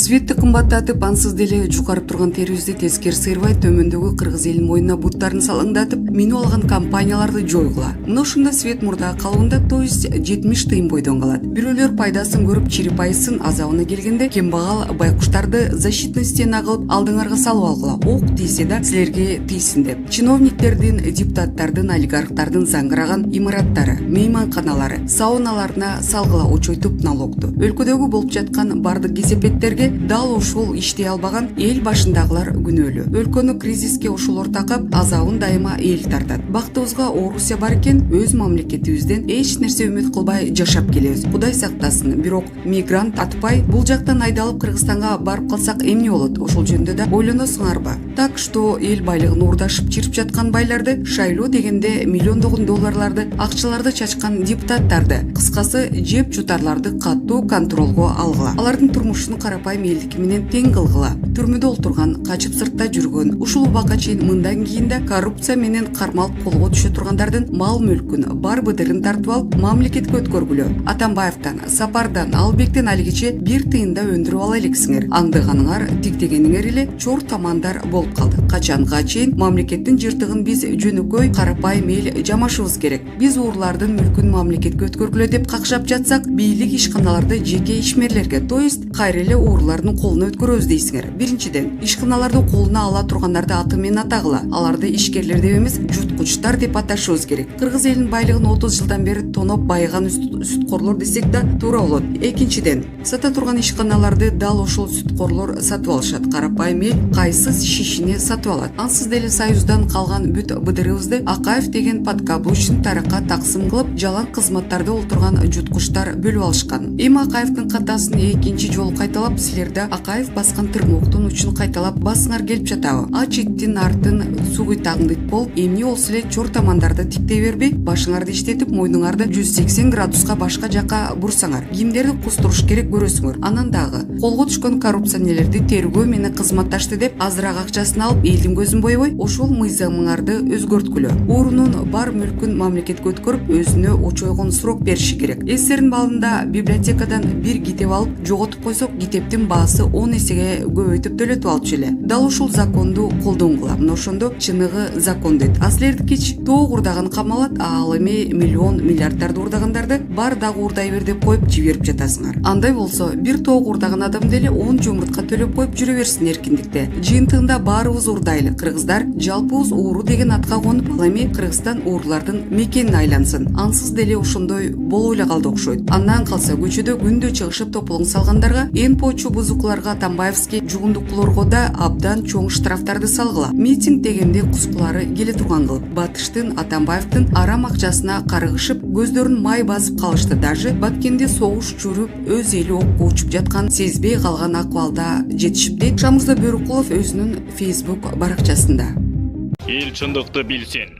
Светти кымбаттатып, ансыз деле жукарып турган терибизди тескери сыйрбай төмөндөгү кыргыз элинин мойнуна буттарын салаңдатып, минүү алган компанияларды жойгула. Мына ушунда Свет мурда калыбында, то есть 70 тыйын бойдон калат. Бирөөлөр пайдасын көрүп, чирипайсын азабына келгенде кембагал байкуштарды защитный стена кылып алдыңарга салып алгыла. Ок тийсе да силерге тийсин деп. Чиновниктердин, депутаттардын, олигархтардын заңгыраган имараттары, мейманканалары, сауналарына салгыла очойтуп налогду. Өлкөдөгү болуп жаткан бардык кесепеттерге дал ушул иштей албаган эл башындагылар күнөөлүү. Өлкөнү кризиске ушулор такап, азабын дайыма эл тартат. Бактыбызга Орусия бар экен, өз мамлекетибизден эч нерсе үмүт кылбай жашап келебиз. Кудай сактасын. Бирок мигрант атпай, бул жактан айдалып Кыргызстанга барып калсак эмне болот? Ошол жөнүндө да ойлоносуңарбы? Так что эл байлыгын уурдашып чирip жаткан байларды, шайлоо дегенде миллиондогон долларларды, акчаларды чачкан депутаттарды, кыскасы жеп жутарларды каттуу контролго алгыла. Алардын турмушун карапайым элдики менен тең кылгыла. Түрмөдө олтурган, качып сыртта жүргөн, ушул убакка чейин мындан кийин да коррупция менен кармалып колго түшө тургандардын мал мүлкүн, бар быдырын тартып алып, мамлекетке өткөргүлө. Атамбаевден, Сапардан, Албектен алигиче бир тыйын да өндүрүп ала элексиңер. Аңдыганыңар, тигдегениңер эле чор тамандар болуп калды. Качанга чейин мамлекеттин жыртыгын биз жөнөкөй карапайым эл жамашыбыз керек. Биз уурлардын мүлкүн мамлекетке өткөргүлө деп какшап жатсак, бийлик ишканаларды жеке ишмерлерге, то есть кайра эле уурлардын колуна өткөрөбүз дейсиңер. Биринчиден, ишканаларды колуна ала тургандарды аты менен атагыла. Аларды ишкерлер деп эмес, жуткучтар деп аташыбыз керек. Кыргыз элинин байлыгын 30 жылдан бери тоноп байыган сүткорлор десек да туура болот. Экинчиден, сата турган ишканаларды дал ошол сүткорлор сатып алышат. Карапайым эл кайсы шишини сатып алат. Ансыз деле Союздан калган бүт быдырыбызды Акаев деген подкаблучный таракка таксым кылып, жалаң кызматтарда олтурган жуткучтар бөлүп алышкан. Эми Акаевдин катасын экинчи жолу кайталап, силерде Акаев баскан тырмоктун учун кайталап басыңар келип жатабы? Ач иттин артын сугуйтагыңдык болуп, эмне болсо эле чор тамандарды тиктей бербей, башыңарды иштетип, мойнуңарды 180 градуска башка жака бурсаңар. Кимдерди кустуруш керек көрөсүңөр. Анан дагы колго түшкөн коррупционерлерди тергөө менен кызматташты деп азыраак акчасын алып, элдин көзүн бойбой, ошол мыйзамыңарды өзгөрткүлө. Уурунун бар мүлкүн мамлекетке өткөрүп, өзүнө очойгон срок бериши керек. Эстерин балында библиотекадан бир китеп алып, жоготуп койсок, китептин баасы 10 эсеге көбөйтүп төлөтүп алчу эле. Дал ушул законду колдонгула. Мына ошондо чыныгы закон дейт. А силердикичи тоог уурдаган камалат, ал эми миллион, миллиарддарды уурдагандарды бар дагы уурдай бер деп коюп жиберип жатасыңар. Андай болсо, бир тоог уурдаган адам деле 10 жумуртка төлөп коюп жүрө берсин эркиндикте. Жыйынтыгында баарыбыз уурдайлы. Кыргыздар жалпыбыз ууру деген атка конуп, ал эми Кыргызстан уурлардын мекенин айлансын. Ансыз деле ошондой боло эле калды окшойт. Андан калса көчөдө күндө чыгышып тополоң салгандарга, НПОчу бузукуларга, Атамбаевский жугундуклорго да абдан чоң штрафтарды салгыла. Митинг дегенде кускулары келе турган кылып, Батыштын, Атамбаевдин арам акчасына карыгышып, көздөрүн май басып калышты. Даже Баткенде согуш жүрүп, өз эли окко учуп жаткан сезбей калган акыбалда жетишип дейт Шамурза Бөрүкулов өзүнүн Facebook баракчасында. Эл чындыкты билсин.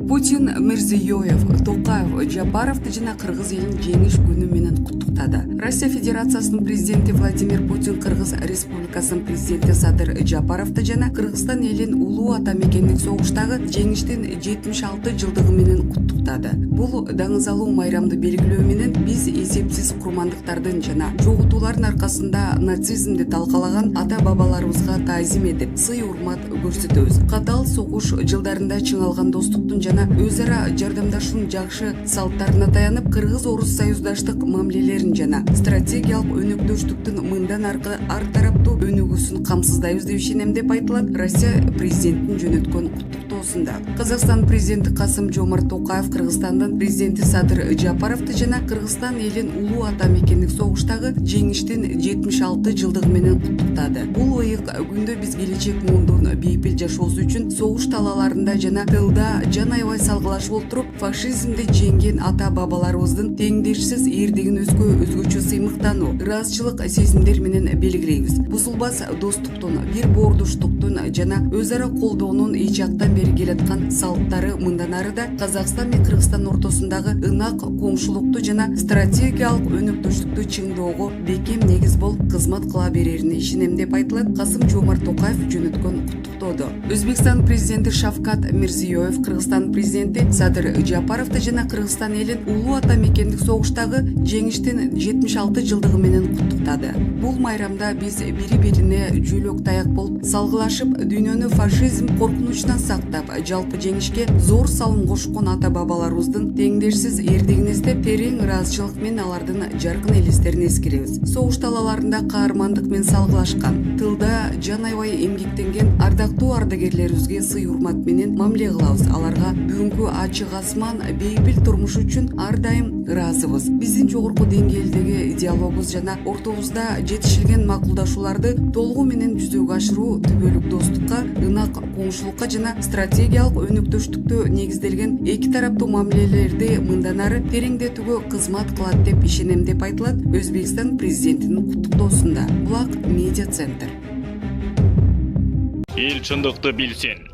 Путин, Мирзиёев, Токаев, Жапаровду жана Кыргыз элин жеңиш күнү менен куттуктады. Россия Федерациясынын президенти Владимир Путин Кыргыз Республикасынын президенти Садыр Жапаровду жана Кыргызстан элин улуу ата мекендик согуштагы жеңиштин 76 жылдыгы менен куттуктады. Бул даңызалуу майрамды белгилөө менен биз эсепсиз курмандыктардын жана жоготуулардын аркасында нацизмди талкалаган ата бабаларыбызга таазим этип, сый урмат көрсөтөбүз. Катал согуш жылдарында чыңалган достуктун жана өз ара жардамдашуунун жакшы салттарына таянып, Кыргыз-Орус союздаштык мамилелерин жана стратегиялык өнөктөштүктүн мындан аркы ар тараптуу өнүгүүсүн камсыздайбыз деп ишенем деп айтылат Россия президентинин жөнөткөн куттуктоосунда. Казакстан президенти Касым-Жомарт Токаев Кыргызстандын президенти Садыр Жапаровду жана Кыргызстан элин улуу ата мекендик согуштагы жеңиштин 76 жылдыгы менен куттуктады. Бул ыйык күндө биз келечек муундун бейпил жашоосу үчүн согуш талааларында жана тылда жан аябай салгылашып отуруп, фашизмди жеңген ата бабаларыбыздын теңдешсиз эрдигин өзгөчө сыймыктануу, ыраазычылык сезимдер менен белгилейбиз. Бузулуп болбас достуктун, бир боордуштуктун жана өз ара колдоонун ичактан бери келаткан салттары мындан ары да Казакстан менен Кыргызстан ортосундагы ынак коңшулукту жана стратегиялык өнөктөштүктү чыңдоого бекем негиз болуп кызмат кыла берерине ишенем деп айтылат Касым-Жомарт Токаев жөнөткөн куттуктоодо. Өзбекстан президенти Шавкат Мирзиёев, Кыргызстан президенти Садыр Жапаровду жана Кыргызстан элин улуу ата мекендик согуштагы жеңиштин 76 жылдыгы менен куттуктады. Бул майрамда биз бири-бирине жүүлөк таяк болуп салгылашып, дүйнөнү фашизм коркунучунан сактап, жалпы жеңишке зор салым кошкон ата-бабаларыбыздын теңдешсиз эрдигин эстеп, терең ыраазычылык менен алардын жаркын элестерин эскеребиз. Согуш талааларында каармандык менен салгылашкан, тылда жан аябай эмгектенген ардактуу ардагерлерибизге сый-урмат менен мамиле кылабыз. Аларга бүгүнкү ачык асман, бейпил турмуш үчүн ар дайым ыраазыбыз. Биздин жогорку деңгээлдеги диалогубуз жана ортобузда жетишилген макулдашууларды толугу менен жүзөгө ашыруу түбөлүк достукка, ынак коңшулукка жана стратегиялык өнөктөштүктө негизделген эки тараптуу мамилелерди мындан ары тереңдетүүгө кызмат кылат деп ишенем деп айтылат Өзбекстан президентинин куттуктоосунда. Булак медиа центр. Эл чындыкты билсин.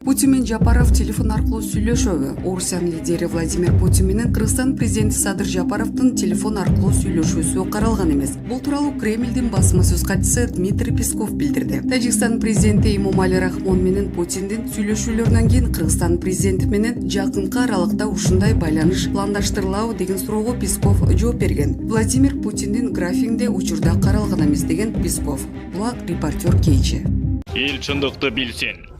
Путин менен Жапаров телефон аркылуу сүйлөшөбү? Орусиянын лидери Владимир Путин менен Кыргызстан президенти Садыр Жапаровдун телефон аркылуу сүйлөшүүсү каралган эмес. Бул тууралуу Кремлдин басма сөз катчысы Дмитрий Песков билдирди. Тажикстан президенти Эмомали Рахмон менен Путиндин сүйлөшүүлөрүнөн кийин Кыргызстан президенти менен жакынкы аралыкта ушундай байланыш пландаштырылабы деген суроого Песков жооп берген. Владимир Путиндин графингде учурда каралган эмес деген Песков. Булак репортер Кейчи. Эл чындыкты билсин.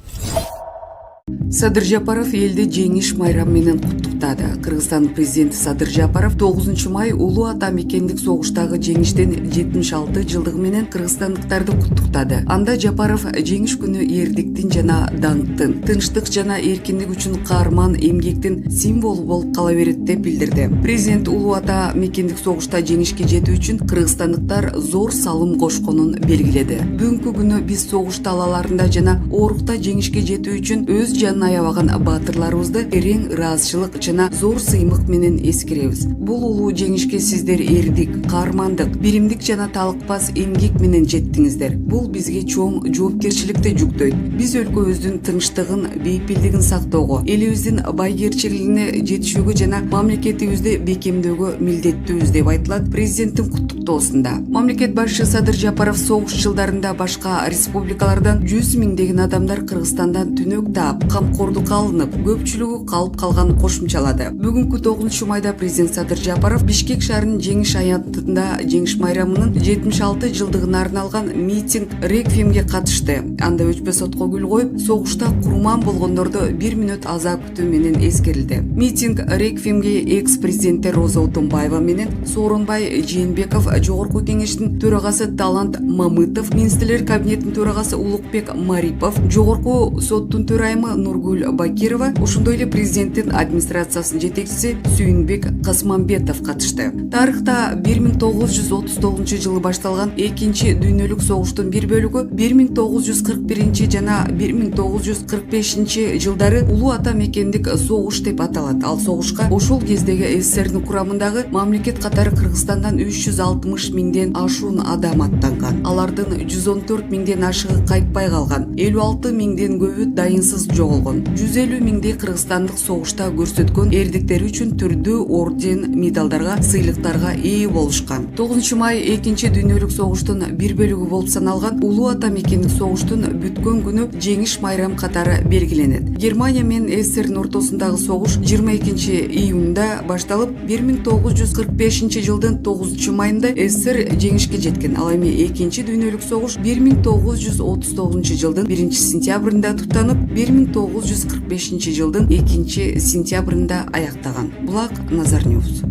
Садыр Жапаров элди жеңиш майрамы менен куттуктады. Кыргызстан президенти Садыр Жапаров 9 май улуу ата мекендик согуштагы жеңиштин 76 жылдыгы менен кыргызстандыктарды куттуктады. Анда Жапаров жеңиш күнү эрдиктин жана даңктын, тынчтык жана эркиндик үчүн каарман эмгектин символу болуп кала берет деп билдирди. Президент улуу ата мекендик согушта жеңишке жетүү үчүн кыргызстандыктар зор салым кошконун белгиледи. Бүгүнкү күнү биз согуш талааларында жана оорукта жеңишке жетүү үчүн өз жанын аябаган баатырларыбызды терең ыраазычылык жана зор сыймык менен эскеребиз. Бул улуу жеңишке сиздер эрдик, каармандык, биримдик жана талыкпас эмгек менен жеттиңиздер. Бул бизге чоң жоопкерчиликти жүктөйт. Биз өлкөбүздүн тынчтыгын, бейпилдигин сактоого, элибиздин байгерчилигине жетишүүгө жана мамлекетибизди бекемдөөгө милдеттүүбүз деп айтылат президенттин куттуктоосунда. Мамлекет башчы Садыр Жапаров согуш жылдарында башка республикалардан 100 миңдеген адамдар Кыргызстандан түнөк таап, камкордукка алынып, көпчүлүгү калып калганын кошумчалады. Бүгүнкү 9 майда президент Садыр Жапаров Бишкек шаарынын жеңиш аянтында жеңиш майрамынын 76 жылдыгына арналган митинг реквиемге катышты. Анда өчпө сотко гүл коюп, согушта курман болгондорду 1 мүнөт азап күтүү менен эскерилди. Митинг реквиемге экс-президенттер Роза Отунбаева менен Сооронбай Жээнбеков, жогорку кеңештин төрагасы Талант Мамытов, министрлер кабинетинин төрагасы Улукбек Марипов, жогорку соттун төрайымы Нургүл Бакирова, ошондой эле президенттин администрациясынын жетекчиси Сүйүнбек Касмамбетов катышты. Тарыхта 1939 жылы башталган экинчи дүйнөлүк согуштун бир бөлүгү 1941 жана 1945 жылдары улуу ата мекендик согуш деп аталат. Ал согушка ошол кездеги СССРдин курамындагы мамлекет катары Кыргызстандан 360 миңден ашуун адам аттанган. Алардын 114 миңден ашыгы кайтпай калган, 56 миңден көбү дайынсыз жоголгон. 150 миңдей кыргызстандык согушта көрсөткөн эрдиктери үчүн түрдүү орден, медалдарга, сыйлыктарга ээ болушкан. 9 май экинчи дүйнөлүк согуштун бир бөлүгү болуп саналган улуу ата мекендик согуштун бүткөн күнү жеңиш майрам катары белгиленет. Германия менен СССРдин ортосундагы согуш 22 июнда башталып, 1945 жылдын 9 майында СССР жеңишке жеткен. Ал эми экинчи дүйнөлүк согуш 1939 жылдын 1 сентябрында туктанып, 1945 жылдын 2 сентябрында аяктаган. Булак Назар Ньюс.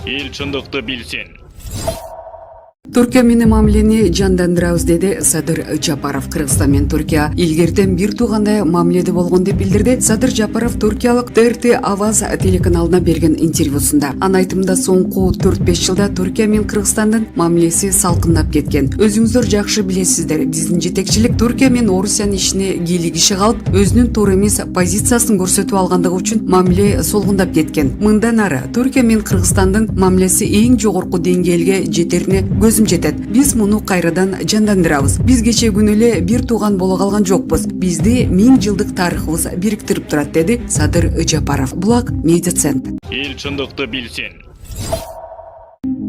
Эл чындыкты билсин. Түркия менен мамилени жандандырабыз деди Садыр Жапаров. Кыргызстан менен Түркия илгертен бир туугандай мамиледе болгон деп билдирди Садыр Жапаров туркиялык ТРТ Аваз телеканалына берген интервьюсунда. Анын айтымында соңку 4-5 жылда Түркия менен Кыргызстандын мамилеси салкындап кеткен. Өзүңүздөр жакшы билесиздер, биздин жетекчилик Түркия менен Орусиянын ишине кийлигиши калып, өзүнүн туура эмес позициясын көрсөтүп алгандыгы үчүн мамиле солгундап кеткен. Мындан ары Түркия менен Кыргызстандын мамилеси эң жогорку деңгээлге жетерине көз сөзүм жетет. Биз муну кайрадан жандандырабыз. Биз кече күнү эле бир тууган боло калган жокпуз. Бизди 1000 жылдык тарыхыбыз бириктирип турат, деди Садыр Жапаров. Булак Медиа Центр. Эл чындыкты билсин.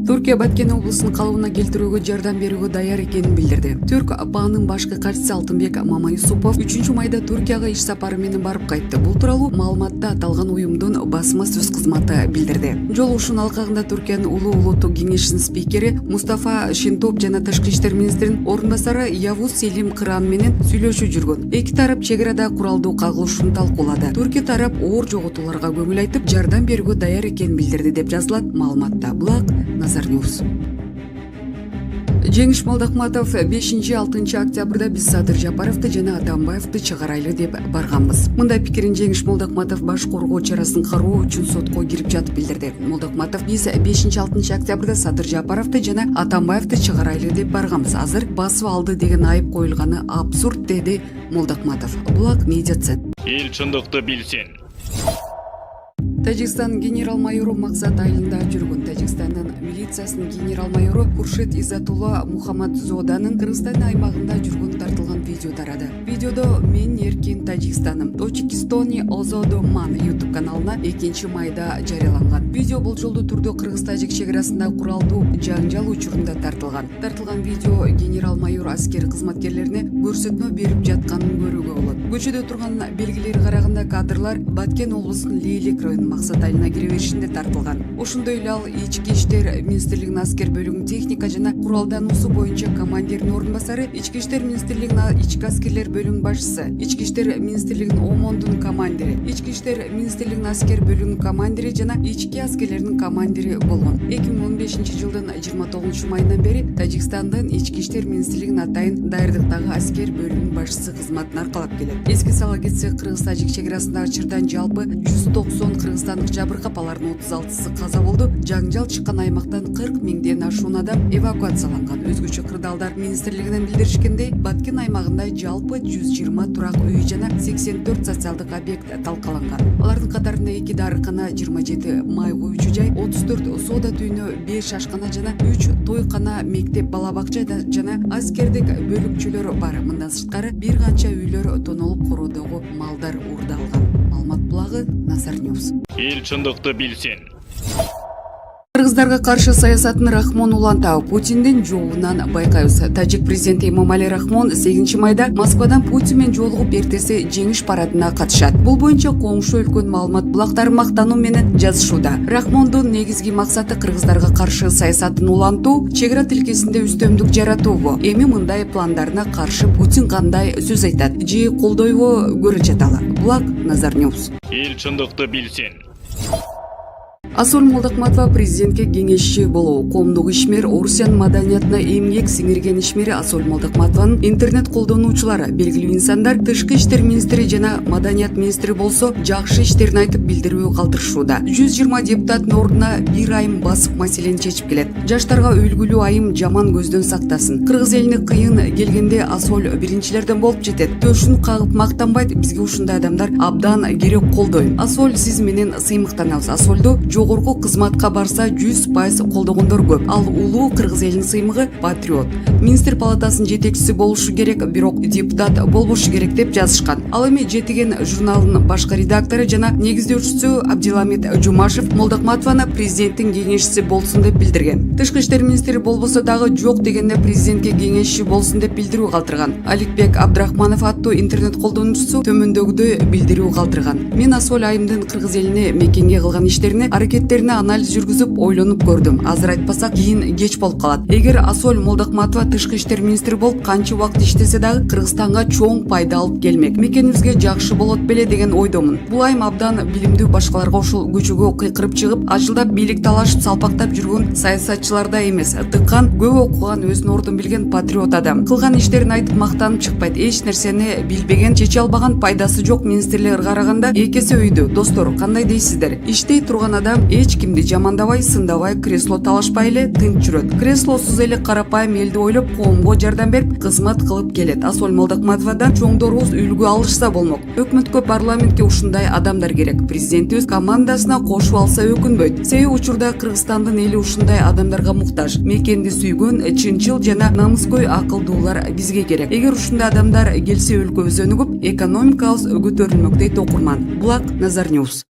Түркия Баткен облусунун калыбына келтирүүгө жардам берүүгө даяр экенин билдирди. Түрк БАнын башкы катчысы Алтынбек Мамаюсупов 3 майда Түркияга иш сапары менен барып кайтты. Бул тууралуу маалыматты аталган уюмдун басма сөз кызматы билдирди. Жолугушуунун алкагында Түркиянын улуу улуттук кеңешинин спикери Мустафа Шентоп жана Тышкы иштер министринин орун басары Явуз Селим Кыран менен сүйлөшүү жүргөн. Эки тарап чек арада куралдуу кагылышууну талкуулады. Түркия тарап оор жоготууларга көңүл айтып, жардам берүүгө даяр экенин билдирди деп жазылат маалыматта. Булак Назар Ньюс. Жеңиш Молдахматов 5-6 октябрда биз Садыр Жапаровду жана Атамбаевди чыгарайлы деп барганбыз. Мындай пикирин Жеңиш Молдахматов баш коргоо чарасын кароо үчүн сотко кирип жатып билдирди. Молдахматов биз 5-6 октябрда Садыр Жапаровду жана Атамбаевди чыгарайлы деп барганбыз. Азыр басып алды деген айып коюлганы абсурд, деди Молдахматов. Булак Медиа Центр. Эл чындыкты билсин. Тажикстан генерал-майору Максат айылында жүргөн. Тажикстандын милициясынын генерал-майору Куршет Изатулла Мухаммадзоданын Кыргызстан аймагында жүргөн тартылган видео тарады. Видеодо "Мен эркин Тажикстаным, Точикистони Озодоман" YouTube каналына 2 майда жарыяланган. Видео болжолдуу түрдө Кыргыз-Тажик чек арасында куралдуу жаңжал учурунда тартылган. Тартылган видео генерал-майор аскер кызматкерлерине көрсөтмө берип жатканын көрүүгө болот. Көчөдө турган белгилери караганда кадрлар Баткен облусунун Лейлек районунун Максат айылына кире беришинде тартылган. Ошондой эле ал Ички иштер министрлигинин аскер бөлүгүнүн техника жана куралдануусу боюнча командиринин орун басары, Ички иштер министрлигинин ички аскерлер бөлүмүнүн башчысы, Ички иштер министрлигинин Омондун командири, Ички иштер министрлигинин аскер бөлүгүнүн командири жана ички аскерлердин командири болгон. 2015 жылдын 29 майынан бери Тажикстандын Ички иштер министрлигинин атайын даярдыктагы аскер бөлүмүнүн башчысы кызматын аркалап келет. Эске сала кетсек, Кыргыз-Тажик чек арасындагы чырдан жалпы 190 кыргызстандык жабыркап, алардын 36-сы каза болду. Жаңжал чыккан аймактан 40 миңден ашуун адам эвакуацияланган. Өзгөчө кырдаалдар министрлигинен билдиришкендей, Баткен аймагында жалпы 120 турак үй жана 84 социалдык объект талкаланган. Алардын катарында 2 дарыкана, 27 май коюучу жай, 34 соода түйүнү, 5 ашкана жана 3 тойкана, мектеп, бала бакча жана аскердик бөлүкчөлөр бар. Мындан сырткары бир канча үйлөр тонолуп, короодогу малдар уурдалган. Маалымат булагы Назар Ньюс. Эл чындыкты билсин. Кыргыздарга каршы саясатын Рахмон улантабы Путиндин жообунан байкайбыз. Тажик президенти Эмомали Рахмон 8 майда Москвадан Путин менен жолугуп эртеси жеңиш парадына катышат. Бул боюнча коңшу өлкөнүн маалымат булактары мактануу менен жазышууда. Рахмондун негизги максаты Кыргыздарга каршы саясатын улантуу, чек ара тилкесинде үстөмдүк жаратуу. Эми мындай пландарына каршы Путин кандай сөз айтат же колдойбу көрө жаталы. Булак Назар Ньюс. Эл чындыкты билсин. Асол Молдахматова президентке кеңешчи болуу. Коомдук ишмер, Орусиянын маданиятына эмгек сиңирген ишмери Асол Молдахматованын интернет колдонуучулары, белгилүү инсандар, Тышкы иштер министри жана маданият министри болсо жакшы иштерин айтып билдирүү калтырышууда. 120 депутаттын ордуна бир айым басып маселени чечип келет. Жаштарга үлгүлүү айым жаман көздөн сактасын. Кыргыз элине кыйын келгенде Асол биринчилерден болуп жетет. Төшүн кагып мактанбайт, бизге ушундай адамдар абдан керек, колдойм. Асол сиз менен сыймыктанабыз. Асолду жогорку кызматка барса 100% колдогондор көп. Ал улуу Кыргыз элинин сыймыгы, патриот. Министр палатасынын жетекчиси болушу керек, бирок депутат болбошу керек деп жазышкан. Ал эми Жетиген журналынын башкы редактору жана негиздөөчүсү Абдиламит Жумашев Молдахматованы президенттин кеңешчиси болсун деп билдирген. Тышкы иштер министри болбосо дагы жок дегенде президентке кеңешчи болсун деп билдирүү калтырган. Аликбек Абдрахманов аттуу интернет колдонуучусу төмөндөгүдөй билдирүү калтырган. Мен Асол айымдын Кыргыз элине мекенге кылган иштерине, аракеттерине анализ жүргүзүп ойлонуп көрдүм. Азыр айтпасак кийин кеч болуп калат. Эгер Асол Молдахматова тышкы иштер министри болуп канча убакыт иштесе дагы Кыргызстанга чоң пайда алып келмек. Мекенибизге жакшы болот беле деген ойдомун. Бул айым абдан билимдүү, башкаларга ушул көчөгө кыйкырып чыгып, ажылдап бийлик талашып салпактап жүргөн саясатчыларда эмес. Тыккан, көп окуган, өзүнүн ордун билген патриот адам. Кылган иштерин айтып мактанып чыкпайт. Эч нерсени билбеген, чече албаган, пайдасы жок министрлер караганда эки эсе өйдө. Достор, кандай дейсиздер? Иштей турган адам болгондуктан эч кимди жамандабай, сындабай, кресло талашпай эле тынч жүрөт. Креслосуз эле карапайым элди ойлоп, коомго жардам берип, кызмат кылып келет. Асол Молдокматовадан чоңдорубуз үлгү алышса болмок. Өкмөткө, парламентке ушундай адамдар керек. Президентибиз командасына кошуп алса өкүнбөйт. Себеби учурда Кыргызстандын эли ушундай адамдарга муктаж. Мекенди сүйгөн, чынчыл жана намыскөй акылдуулар бизге керек. Эгер ушундай адамдар келсе өлкөбүз өнүгүп, экономикабыз көтөрүлмөк дейт окурман. Булак Назар Ньюс.